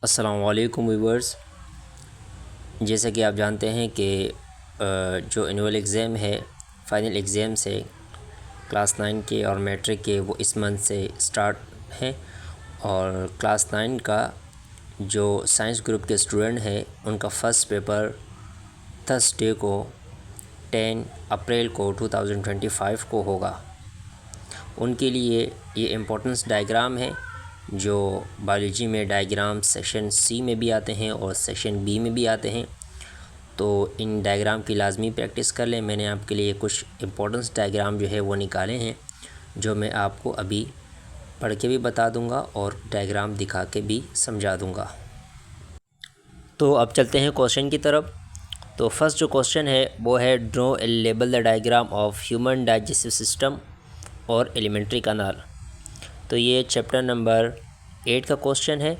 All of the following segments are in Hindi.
अस्सलाम वालेकुम व्यूअर्स। जैसा कि आप जानते हैं कि जो एनुअल एग्ज़ाम है, फ़ाइनल एग्ज़ाम्स है क्लास 9 के और मैट्रिक के, वो इस मंथ से स्टार्ट हैं। और क्लास 9 का जो साइंस ग्रुप के स्टूडेंट हैं, उनका फ़र्स्ट पेपर थर्सडे को 10 अप्रैल को 2025 को होगा। उनके लिए ये इम्पोर्टेंस डायग्राम है जो बायोलॉजी में डायग्राम सेक्शन सी में भी आते हैं और सेक्शन बी में भी आते हैं। तो इन डायग्राम की लाजमी प्रैक्टिस कर लें। मैंने आपके लिए कुछ इम्पोर्टेंस डायग्राम जो है वो निकाले हैं, जो मैं आपको अभी पढ़ के भी बता दूंगा और डायग्राम दिखा के भी समझा दूंगा। तो अब चलते हैं क्वेश्चन की तरफ। तो फर्स्ट जो क्वेश्चन है वो है draw and label the diagram of human digestive system और एलिमेंट्री कैनाल। तो ये चैप्टर नंबर 8 का क्वेश्चन है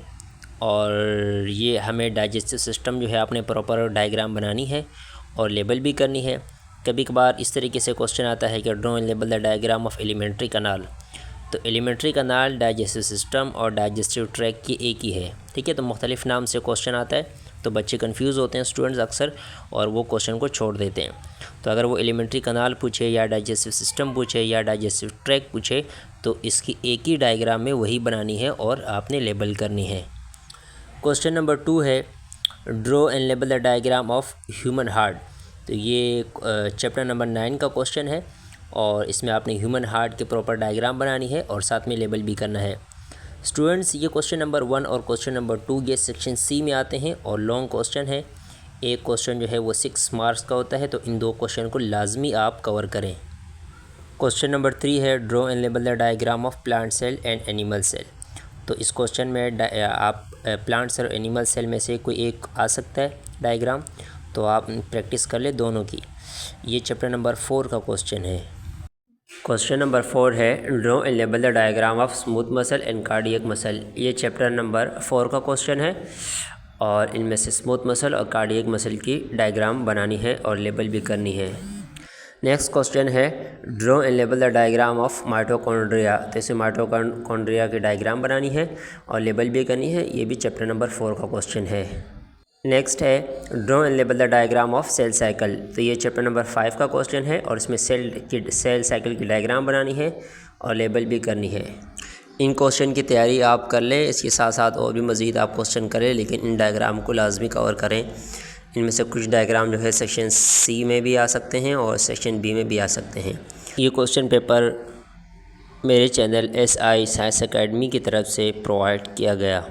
और ये हमें डाइजेस्टिव सिस्टम जो है आपने प्रॉपर डायग्राम बनानी है और लेबल भी करनी है। कभी कभार इस तरीके से क्वेश्चन आता है कि draw and label the diagram of alimentary canal. तो एलिमेंट्री कैनाल डाइजेस्टिव सिस्टम और डाइजेस्टिव ट्रैक की एक ही है, ठीक है। तो मुख्तलिफ़ नाम से क्वेश्चन आता है, तो बच्चे कंफ्यूज होते हैं स्टूडेंट्स अक्सर, और वो क्वेश्चन को छोड़ देते हैं। तो अगर वो एलिमेंट्री कैनाल पूछे या डाइजेस्टिव सिस्टम पूछे या डाइजेस्टिव ट्रैक पूछे, तो इसकी एक ही डायग्राम में वही बनानी है और आपने लेबल करनी है। क्वेश्चन नंबर 2 है draw and label the diagram of human heart. तो ये चैप्टर नंबर 9 का क्वेश्चन है और इसमें आपने ह्यूमन हार्ट के प्रॉपर डायग्राम बनानी है और साथ में लेबल भी करना है। स्टूडेंट्स, ये क्वेश्चन नंबर 1 और क्वेश्चन नंबर 2 ये सेक्शन सी में आते हैं और लॉन्ग क्वेश्चन है। एक क्वेश्चन जो है वो 6 मार्क्स का होता है, तो इन दो क्वेश्चन को लाजमी आप कवर करें। क्वेश्चन नंबर 3 है draw and label the diagram of plant cell and animal cell. तो इस क्वेश्चन में आप प्लांट सेल और एनिमल सेल में से कोई एक आ सकता है डायग्राम, तो आप प्रैक्टिस कर ले दोनों की। ये चैप्टर नंबर 4 का क्वेश्चन है। क्वेश्चन नंबर 4 है draw and label the diagram of smooth muscle and cardiac muscle. ये चैप्टर नंबर 4 का क्वेश्चन है और इनमें से स्मूथ मसल और कार्डियक मसल की डायग्राम बनानी है और लेबल भी करनी है। नेक्स्ट क्वेश्चन है draw and label the diagram of mitochondria. तो इसे माइटोकॉन्ड्रिया की डायग्राम बनानी है और लेबल भी करनी है। ये भी चैप्टर नंबर 4 का क्वेश्चन है। नेक्स्ट है draw and label the diagram of cell cycle. तो ये चैप्टर नंबर 5 का क्वेश्चन है और इसमें सेल साइकिल की डायग्राम बनानी है और लेबल भी करनी है। इन क्वेश्चन की तैयारी आप कर लें, इसके साथ साथ और भी मज़ीद आप क्वेश्चन करें, लेकिन इन डायग्राम को लाजमी कवर करें। इनमें से कुछ डायग्राम जो है सेक्शन सी में भी आ सकते हैं और सेक्शन बी में भी आ सकते हैं। ये क्वेश्चन पेपर मेरे चैनल SI साइंस एकेडमी की तरफ से प्रोवाइड किया गया।